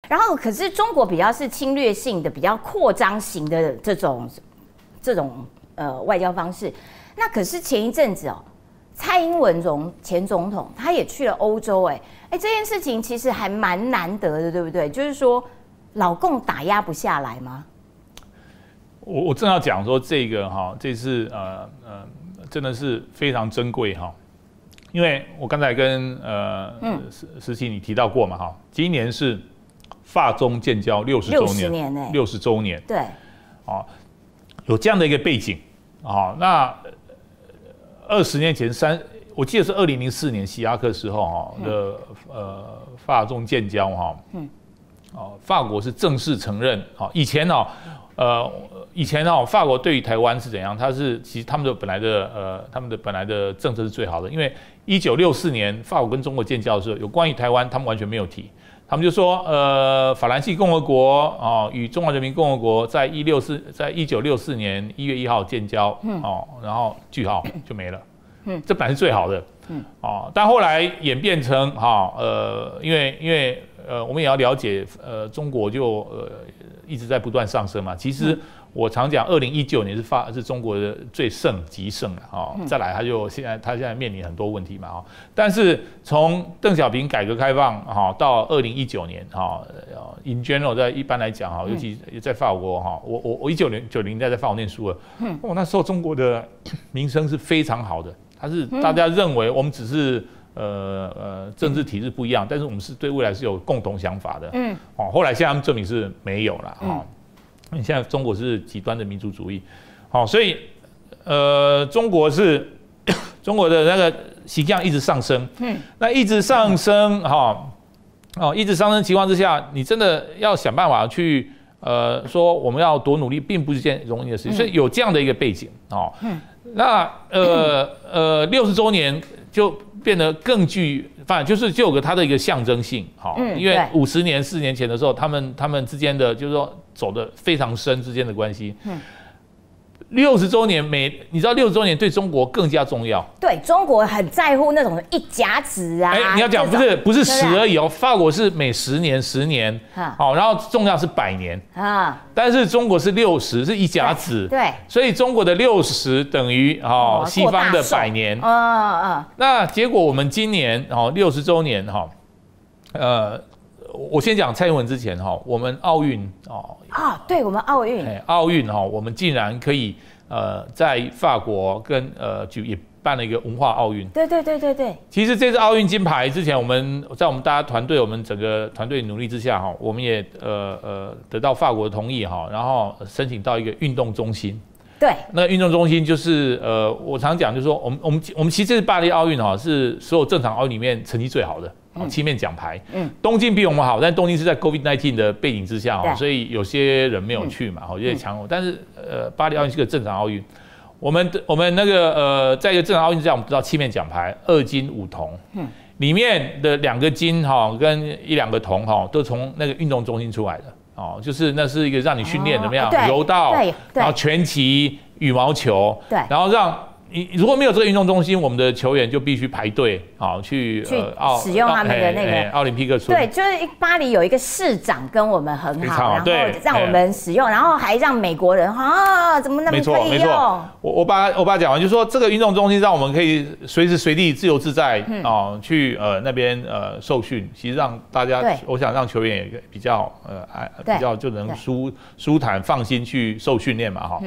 然后可是中国比较是侵略性的、比较扩张型的这种外交方式。那可是前一阵子哦，蔡英文前总统他也去了欧洲，这件事情其实还蛮难得的，对不对？就是说老共打压不下来吗？我正要讲说这个这次真的是非常珍贵哈。因为我刚才跟时期你提到过嘛哈，今年是法中建交60周年，60周年，对，有这样的一个背景那20年前我记得是2004年希拉克时候的法中建交法国是正式承认以前法国对于台湾是怎样？其实他们的本来的政策是最好的，因为1964年法国跟中国建交的时候，有关于台湾他们完全没有提，他们就说法兰西共和国与中华人民共和国在1964年1月1号建交然后句号就没了，这本来是最好的，但后来演变成因为我们也要了解中国就一直在不断上升嘛，其实。我常讲，2019年是中国的最盛极盛了再来他现在面临很多问题嘛但是从邓小平改革开放到2019年in general 在一般来讲尤其在法国我1990年代在法国念书了，那时候中国的名声是非常好的，大家认为我们只是政治体制不一样，但是我们是对未来是有共同想法的，后来现在他们证明是没有了现在中国是极端的民族主义，所以中国的那个形象一直上升，那一直上升一直上升情况之下，你真的要想办法去说我们要多努力，并不是件容易的事情，所以有这样的一个背景那60周年就变得更就有个它的一个象征性因为50年4年前的时候，他们之间的就是说走得非常深之间的关系，60周年你知道60周年对中国更加重要，对中国很在乎那种一甲子你要讲不是10而已法国是每10年然后重要是100年但是中国是60是一甲子，对，所以中国的60等于西方的100年那结果我们今年60周年我先讲蔡英文之前我们奥运对，我们奥运我们竟然可以在法国跟也办了一个文化奥运。对。其实这次奥运金牌之前，我们大家团队，我们整个团队努力之下我们也得到法国的同意然后申请到一个运动中心。对，那运动中心就是我常讲就是说，我们其实这次巴黎奥运是所有正常奥运里面成绩最好的。7面奖牌，东京比我们好，但东京是在 COVID-19 的背景之下所以有些人没有去嘛有点强但是巴黎奥运是个正常奥运，我们那个在一个正常奥运之下，我们得到7面奖牌，2金5铜，里面的2个金跟1、2个铜都从那个运动中心出来的就是那是一个让你训练怎么样柔道，然后拳击、羽毛球，然后让。你如果没有这个运动中心，我们的球员就必须排队去使用他们的那个奥林匹克村。对，就是巴黎有一个市长跟我们很好，然后让我们使用，然后还让美国人怎么那么可以用？我把它讲完，就是说这个运动中心让我们可以随时随地自由自在去那边受训，其实让大家，我想让球员也比较就能舒坦放心去受训练嘛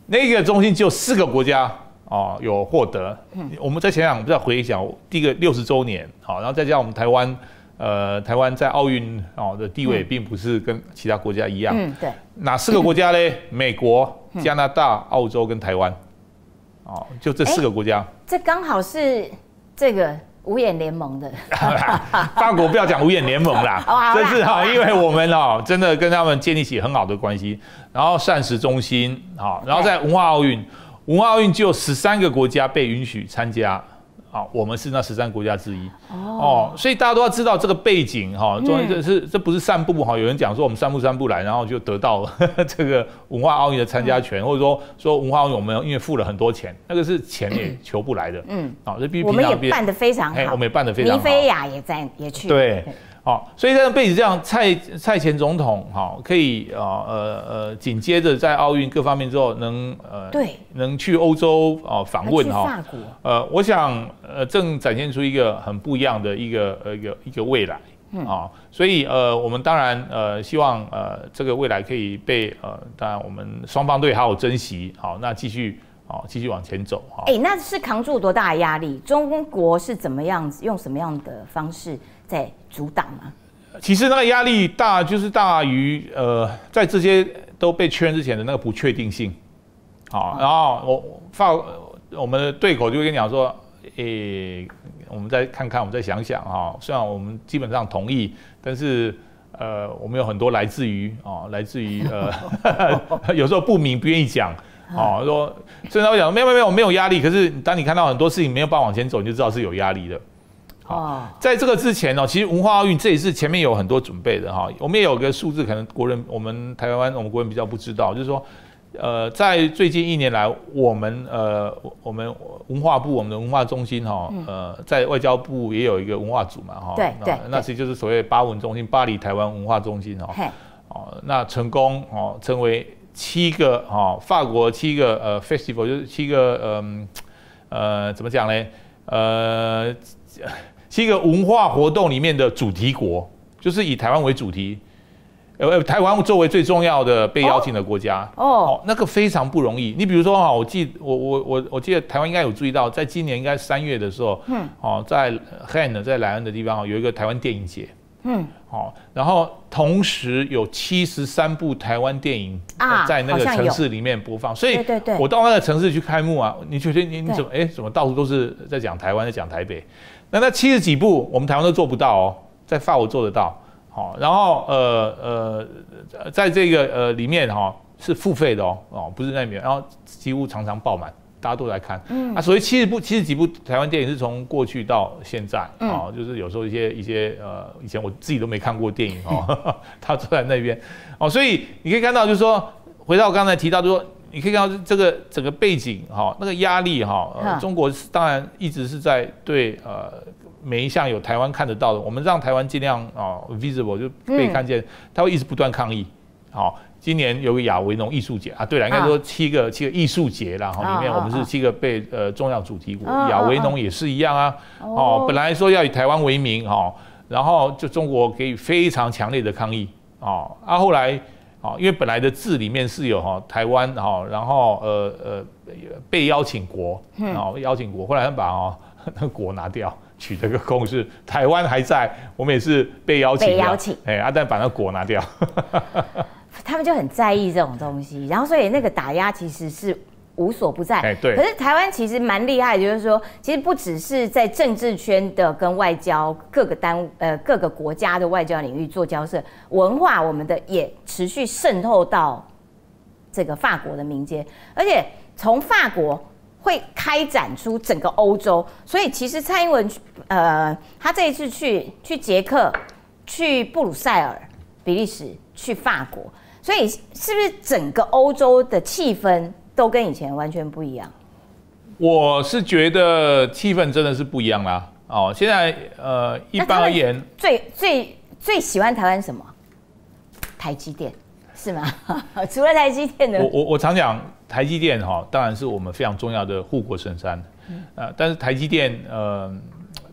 那个中心只有4个国家。有获得，我们再想想，再回想第一个60周年，然后再加上我们台湾在奥运的地位并不是跟其他国家一样，对，哪4个国家呢？美国、加拿大、澳洲跟台湾，就这4个国家。这刚好是这个五眼联盟的。法国不要讲五眼联盟啦，这是因为我们真的跟他们建立起很好的关系，然后膳食中心然后在文化奥运。文化奥运就有13个国家被允许参加，我们是那13个国家之一。所以大家都要知道这个背景这不是散步有人讲说我们散步来，然后就得到这个文化奥运的参加权，或者说文化奥运我们因为付了很多钱，那个是钱也求不来的。我们也办得非常好，我们也办得非常好。尼菲亚也去。对，所以在背景这样，蔡前总统可以紧接着在奥运各方面之后能去欧洲访问去法国，我想正展现出一个很不一样的一个未来所以我们当然希望这个未来可以被当然我们双方队好好珍惜那继续往前走那是扛住多大的压力？中国是怎么样子用什么样的方式在阻挡吗？其实那个压力大，就是大于在这些都被确认之前的那个不确定性。然后我们的对口就会跟你讲说，我们再看看，我们再想想虽然我们基本上同意，但是我们有很多来自于有时候不明不愿意讲。说所以他会讲没有压力，可是当你看到很多事情没有办法往前走，你就知道是有压力的。在这个之前其实文化奥运这也是前面有很多准备的我们也有个数字，可能我们台湾我们国人比较不知道，就是说在最近1年来，我们文化部我们的文化中心在外交部也有一个文化组嘛对，那其实就是所谓巴文中心，巴黎台湾文化中心那成功成为7个法国7个festival， 就是7个怎么讲呢7个文化活动里面的主题国，就是以台湾为主题，台湾作为最重要的被邀请的国家那个非常不容易。你比如说我记得台湾应该有注意到，在今年应该3月的时候在 Rennes 在莱恩的地方有一个台湾电影节。然后同时有73部台湾电影在那个城市里面播放，所以我到那个城市去开幕你觉得你怎么到处都是在讲台湾，在讲台北？那70几部我们台湾都做不到在法国做得到。然后在这个里面是付费的不是那边，然后几乎常常爆满。大家都来看，所以70几部台湾电影是从过去到现在就是有时候一些以前我自己都没看过电影他坐在那边所以你可以看到，就是说回到我刚才提到，就是说你可以看到这个整个背景那个压力中国当然一直是在对每一项有台湾看得到的，我们让台湾尽量visible 就被看见，他会一直不断抗议今年有个亚维农艺术节对了，应该说七个艺术节啦里面我们是7个被重要主题国，亚维农也是一样本来说要以台湾为名然后就中国给予非常强烈的抗议后来因为本来的字里面是有台湾然后被邀请国邀请国，后来他把那个国拿掉，取这个公式，台湾还在，我们也是被邀请，但把那个国拿掉。他们就很在意这种东西，然后所以那个打压其实是无所不在。对。可是台湾其实蛮厉害的，就是说，其实不只是在政治圈的跟外交各个国家的外交领域做交涉，文化我们的也持续渗透到这个法国的民间，而且从法国会开展出整个欧洲。所以其实蔡英文他这一次去捷克、去布鲁塞尔、比利时、去法国。所以是不是整个欧洲的气氛都跟以前完全不一样？我是觉得气氛真的是不一样啦。现在一般而言，最喜欢台湾什么？台积电是吗？除了台积电呢？我常讲台积电当然是我们非常重要的护国神山。但是台积电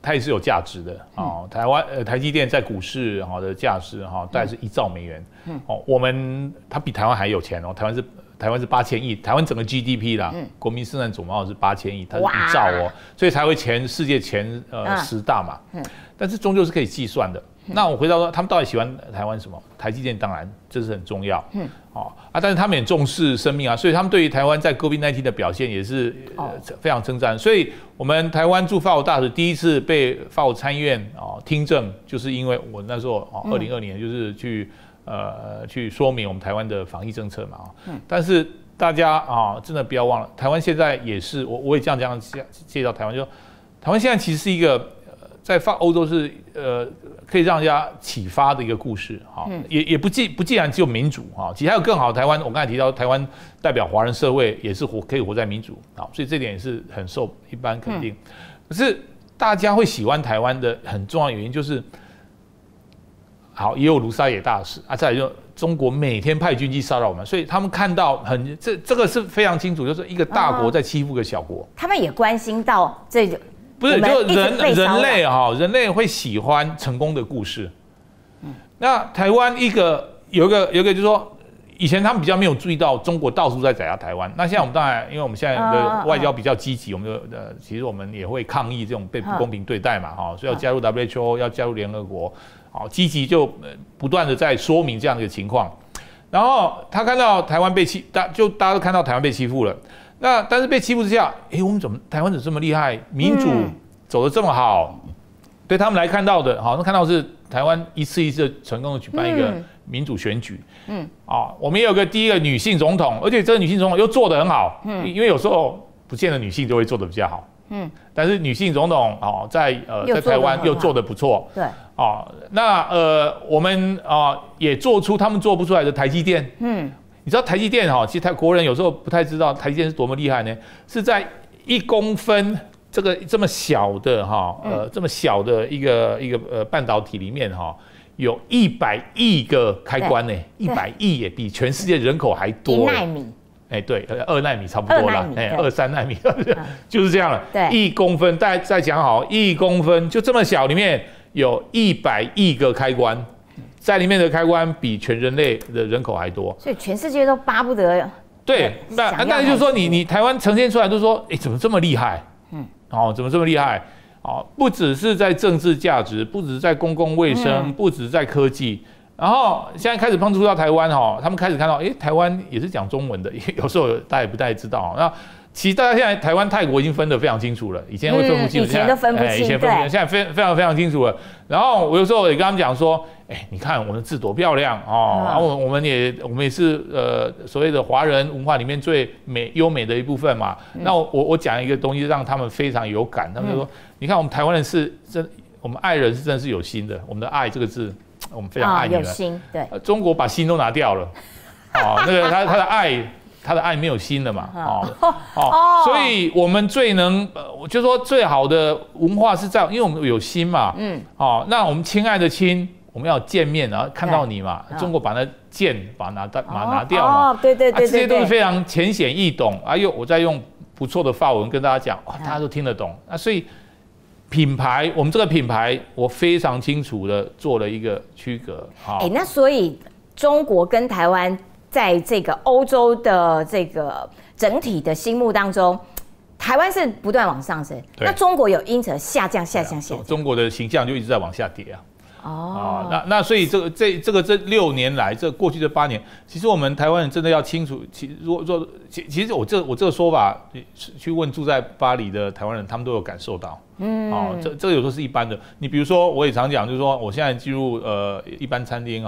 它也是有价值的台积电在股市的价值大概是1兆美元。它比台湾还有钱台湾是8000亿，台湾整个 GDP 啦，国民生产总毛是8000亿，它是1兆所以才会世界前10大嘛。但是终究是可以计算的。那我回到说，他们到底喜欢台湾什么？台积电当然这是很重要。但是他们也重视生命所以他们对于台湾在 COVID-19 的表现也是非常称赞。所以我们台湾驻法国大使第一次被法国参议院听证，就是因为我那时候2020年就是去说明我们台湾的防疫政策嘛。但是大家真的不要忘了，台湾现在也是我也这样介绍台湾，就台湾现在其实是一个在欧洲是可以让人家启发的一个故事也不既然只有民主其实还有更好的台湾。我刚才提到台湾代表华人社会也是可以活在民主所以这点也是很受一般肯定。可是大家会喜欢台湾的很重要的原因就是好，也有卢沙野大使啊，再来就中国每天派军机骚扰我们，所以他们看到这个是非常清楚，就是一个大国在欺负个小国。他们也关心到这个，不是就人类会喜欢成功的故事。那台湾有一个就是说。以前他们比较没有注意到中国到处在宰压台湾，那现在我们当然，因为我们现在的外交比较积极，我们其实我们也会抗议这种被不公平对待嘛，所以要加入 WHO， 要加入联合国，积极就不断的在说明这样的一个情况。然后他看到台湾被大家都看到台湾被欺负了，那但是被欺负之下，我们台湾怎么这么厉害，民主走得这么好，对他们来看到的，他看到是台湾一次一次成功的举办一个民主选举，我们也有第一个女性总统，而且这个女性总统又做得很好，因为有时候不见得女性就会做得比较好，但是女性总统在台湾又做得不错，对，那我们也做出他们做不出来的台积电，你知道台积电其实国人有时候不太知道台积电是多么厉害呢？是在1公分这么小的这么小的一个半导体里面有100亿个开关呢，100亿也比全世界人口还多。1奈米，对，2奈米差不多了，2、3奈米就是这样了。对，1公分，再讲好，1公分就这么小，里面有100亿个开关，在里面的开关比全人类的人口还多，所以全世界都巴不得。对，那就是说你台湾呈现出来，就是说，怎么这么厉害？怎么这么厉害？不只是在政治价值，不只是在公共卫生，不只是在科技，然后现在开始碰触到台湾他们开始看到，台湾也是讲中文的，有时候大家也不太知道。那其实大家现在台湾、泰国已经分得非常清楚了，以前会分不清楚，以前都分不清，以前分不清，现在非常非常清楚了。然后我有时候也跟他们讲说，你看我们的字多漂亮然后我们也是所谓的华人文化里面最优美的一部分嘛。那我讲一个东西让他们非常有感，他们就说，你看我们台湾人是真，我们爱人是真的是有心的，我们的爱这个字，我们非常爱你们。有心，对。中国把心都拿掉了，那个他的爱。他的爱没有心了嘛，所以我们我就说最好的文化是在，因为我们有心嘛，那我们亲爱的亲，我们要见面，然后看到你嘛，中国把那剑把它拿掉嘛，对，这些都是非常浅显易懂，我再用不错的法文跟大家讲，大家都听得懂，所以我们这个品牌，我非常清楚的做了一个区隔，那所以中国跟台湾。在这个欧洲的这个整体的心目当中，台湾是不断往上升，那中国有因此下降。中国的形象就一直在往下跌那所以这6年来，过去这8年，其实我们台湾人真的要清楚，其实我这个说法，去问住在巴黎的台湾人，他们都有感受到。这个有时候是一般的。你比如说，我也常讲，就是说，我现在进入一般餐厅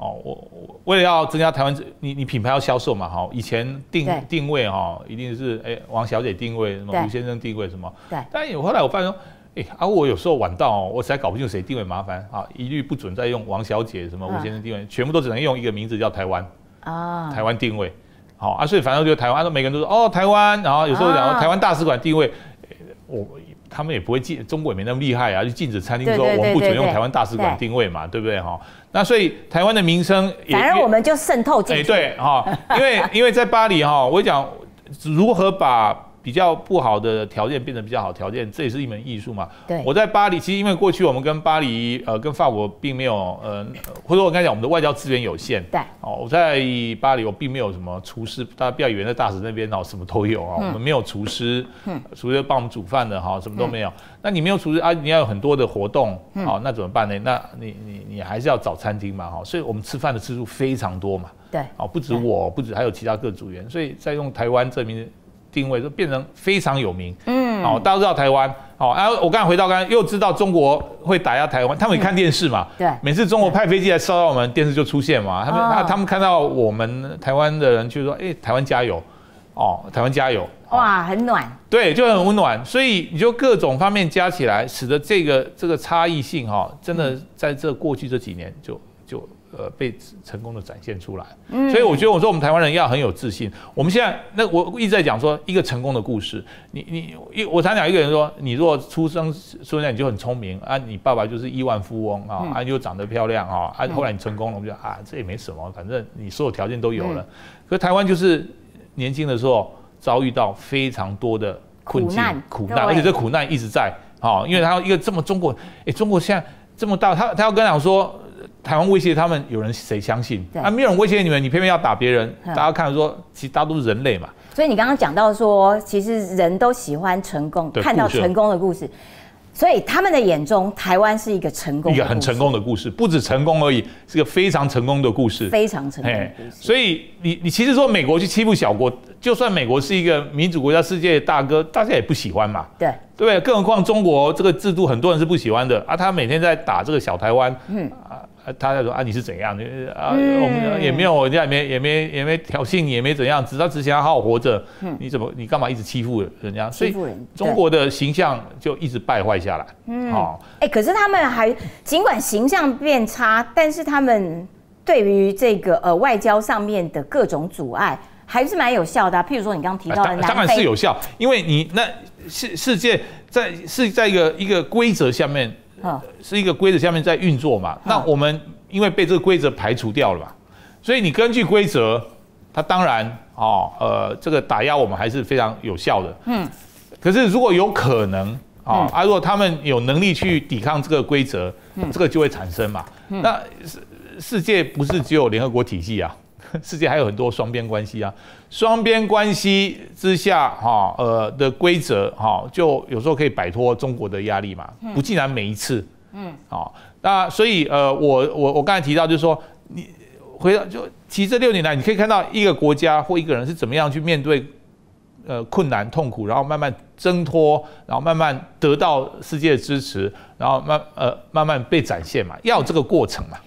我为了要增加台湾，你品牌要销售嘛以前定位一定是王小姐定位什么，吴先生定位什么，对。但后来我发现说，我有时候晚到我实在搞不清楚谁定位麻烦一律不准再用王小姐什么吴先生定位，全部都只能用一个名字叫台湾台湾定位所以反正就台湾，每个人都说台湾，然后有时候讲台湾大使馆定位，他们也不会中国也没那么厉害就禁止餐厅说我们不准用台湾大使馆定位嘛，对不对那所以台湾的名声反而我们就渗透进去，对因为在巴黎我讲如何把比较不好的条件变成比较好的条件，这也是一门艺术嘛。对，我在巴黎，其实因为过去我们跟巴黎跟法国并没有或者说我刚才讲我们的外交资源有限。对，我在巴黎我并没有什么厨师，大家不要以为在大使那边什么都有我们没有厨师，厨师帮我们煮饭的什么都没有。那你没有厨师你要有很多的活动那怎么办呢？那你还是要找餐厅嘛所以我们吃饭的次数非常多嘛。对，不止还有其他各组员，所以在用台湾这名定位就变成非常有名，大家都知道台湾，我刚才回到又知道中国会打压台湾，他们也看电视嘛，对，每次中国派飞机来骚扰我们，电视就出现嘛，他们看到我们台湾的人就说，台湾加油，台湾加油，哇，很暖，对，就很温暖，所以你就各种方面加起来，使得这个差异性真的在过去这几年就被成功的展现出来。所以我觉得我说我们台湾人要很有自信。我们现在我一直在讲说一个成功的故事，我常讲一个人说，你如果出生你就很聪明啊，你爸爸就是亿万富翁啊，又长得漂亮啊，后来你成功了，我们就这也没什么，反正你所有条件都有了。可是台湾就是年轻的时候遭遇到非常多的困境、苦难，而且这苦难一直在因为他一个这么中国现在这么大，他要跟讲说台湾威胁他们，有人谁相信？没有人威胁你们，你偏偏要打别人，大家看说其实大家都是人类嘛。所以你刚刚讲到说，其实人都喜欢成功，看到成功的故事。所以他们的眼中，台湾是一个成功的故事，一个很成功的故事，不止成功而已，是个非常成功的故事，非常成功的故事。所以你其实说美国去欺负小国，就算美国是一个民主国家、世界大哥，大家也不喜欢嘛，对不对？更何况中国这个制度，很多人是不喜欢的他每天在打这个小台湾，他在说你是怎样我们也没有人家也没挑衅你，也没怎样，他只想要好好活着，你干嘛一直欺负人家？所以中国的形象就一直败坏下来。可是他们还尽管形象变差，但是他们对于这个外交上面的各种阻碍还是蛮有效的譬如说你刚刚提到的南非，当然是有效，因为你那世界是在一个规则下面。是一个规则下面在运作嘛？那我们因为被这个规则排除掉了嘛，所以你根据规则，它当然这个打压我们还是非常有效的。可是如果有可能如果他们有能力去抵抗这个规则，这个就会产生嘛。那世界不是只有联合国体系啊，世界还有很多双边关系啊。双边关系之下的规则就有时候可以摆脱中国的压力嘛，不尽然每一次。那所以我刚才提到就是说，你回到其实这6年来，你可以看到一个国家或一个人是怎么样去面对困难痛苦，然后慢慢挣脱，然后慢慢得到世界的支持，然后慢慢被展现嘛，要有这个过程嘛。